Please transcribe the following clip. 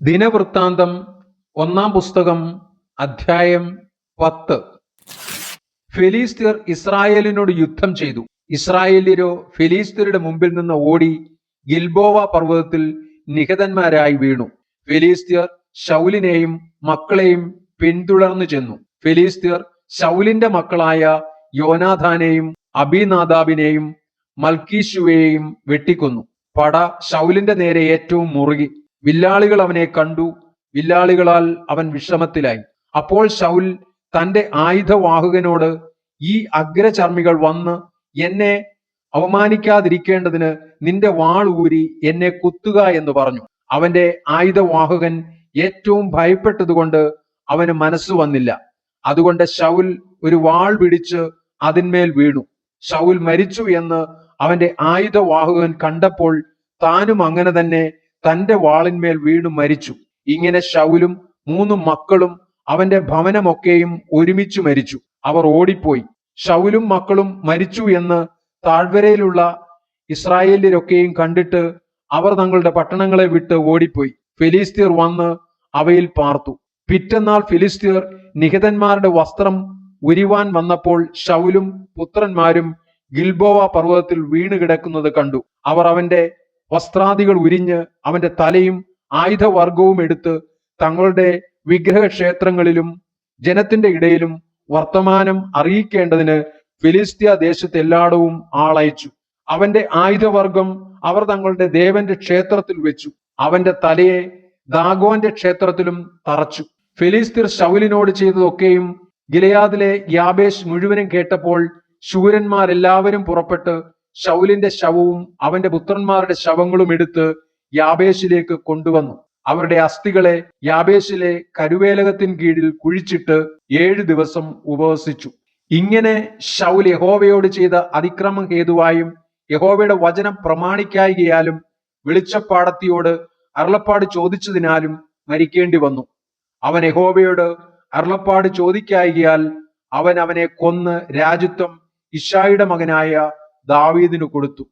ദിനവൃത്താന്തം 1 പുസ്തകം അധ്യായം 10. ഫെലിസ്ത്യർ ഇസ്രായേലിനോട് യുദ്ധം ചെയ്തു. ഇസ്രായേല്യരോ ഫെലിസ്ത്യരുടെ മുമ്പിൽ നിന്ന് ഓടി ഗിൽബോവ പർവ്വതത്തിൽ നിഹതന്മാരായി വീണു. ഫെലിസ്ത്യർ ശൗലിനെയും മക്കളെയും പിന്തുടർന്നു ചെന്നു. ഫെലിസ്ത്യർ ശൗലിന്റെ മക്കളായ യോനാഥാനെയും അബീനാദാബിനെയും മൽക്കീശുവയെയും വെട്ടിക്കൊന്നു. പട ശൗലിന്റെ നേരെ ഏറ്റവും മുറുകി. വില്ലാളികൾ അവനെ കണ്ടു. വില്ലാളികളാൽ അവൻ വിഷമത്തിലായി. അപ്പോൾ ശൗൽ തന്റെ ആയുധവാഹകനോട്, ഈ അഗ്രചർമ്മികൾ വന്ന് എന്നെ അവമാനിക്കാതിരിക്കേണ്ടതിന് നിന്റെ വാൾ ഊരി എന്നെ കുത്തുക എന്ന് പറഞ്ഞു. അവന്റെ ആയുധവാഹകൻ ഏറ്റവും ഭയപ്പെട്ടതുകൊണ്ട് അവന് മനസ്സ് വന്നില്ല. അതുകൊണ്ട് ശൗൽ ഒരു വാൾ പിടിച്ച് അതിന്മേൽ വീണു. ശൗൽ മരിച്ചു എന്ന് അവന്റെ ആയുധവാഹകൻ കണ്ടപ്പോൾ താനും അങ്ങനെ തന്നെ തന്റെ വാളിന്മേൽ വീണു മരിച്ചു. ഇങ്ങനെ ശൗലും 3 മക്കളും അവന്റെ ഭവനമൊക്കെയും ഒരുമിച്ച് മരിച്ചു. അവർ ഓടിപ്പോയി. ശൗലും മക്കളും മരിച്ചു എന്ന് താഴ്വരയിലുള്ള ഇസ്രായേല്യരൊക്കെയും കണ്ടിട്ട് അവർ തങ്ങളുടെ പട്ടണങ്ങളെ വിട്ട് ഓടിപ്പോയി. ഫെലിസ്ത്യർ വന്ന് അവയിൽ പാർത്തു. പിറ്റന്നാൾ ഫിലിസ്ത്യർ നിഹതന്മാരുടെ വസ്ത്രം ഉരിവാൻ വന്നപ്പോൾ ശൗലും പുത്രന്മാരും ഗിൽബോവ പർവ്വതത്തിൽ വീണ് കിടക്കുന്നത് കണ്ടു. അവർ അവന്റെ വസ്ത്രാദികൾ ഉരിഞ്ഞ് അവന്റെ തലയും ആയുധവർഗവും എടുത്ത് തങ്ങളുടെ വിഗ്രഹക്ഷേത്രങ്ങളിലും ജനത്തിന്റെ ഇടയിലും വർത്തമാനം അറിയിക്കേണ്ടതിന് ഫിലിസ്ത്യ ദേശത്തെല്ലായിടവും ആളയച്ചു. അവന്റെ ആയുധവർഗം അവർ തങ്ങളുടെ ദേവന്റെ ക്ഷേത്രത്തിൽ വെച്ചു. അവന്റെ തലയെ ദാഗോന്റെ ക്ഷേത്രത്തിലും തറച്ചു. ഫിലിസ്ത്യർ ശൗലിനോട് ചെയ്തതൊക്കെയും ഗിലെയാദിലെ യാബേശ് മുഴുവനും കേട്ടപ്പോൾ ശൂരന്മാരെല്ലാവരും പുറപ്പെട്ട് ശൗലിന്റെ ശവവും അവന്റെ പുത്രന്മാരുടെ ശവങ്ങളും എടുത്ത് യാബേശിലേക്ക് കൊണ്ടുവന്നു. അവരുടെ അസ്ഥികളെ യാബേശിലെ കരുവേലകത്തിൻ കീഴിൽ കുഴിച്ചിട്ട് 7 ദിവസം ഉപവസിച്ചു. ഇങ്ങനെ ശൗൽ യഹോവയോട് ചെയ്ത അതിക്രമം ഹേതുവായും യഹോവയുടെ വചനം പ്രമാണിക്കായികയാലും വെളിച്ചപ്പാടത്തിയോട് അരുളപ്പാട് ചോദിച്ചതിനാലും മരിക്കേണ്ടി വന്നു. അവൻ യഹോവയോട് അരുളപ്പാട് ചോദിക്കായികയാൽ അവൻ അവനെ കൊന്ന് രാജത്വം ഇശ്ശായിയുടെ മകനായ ദാവീദിന് കൊടുത്തു.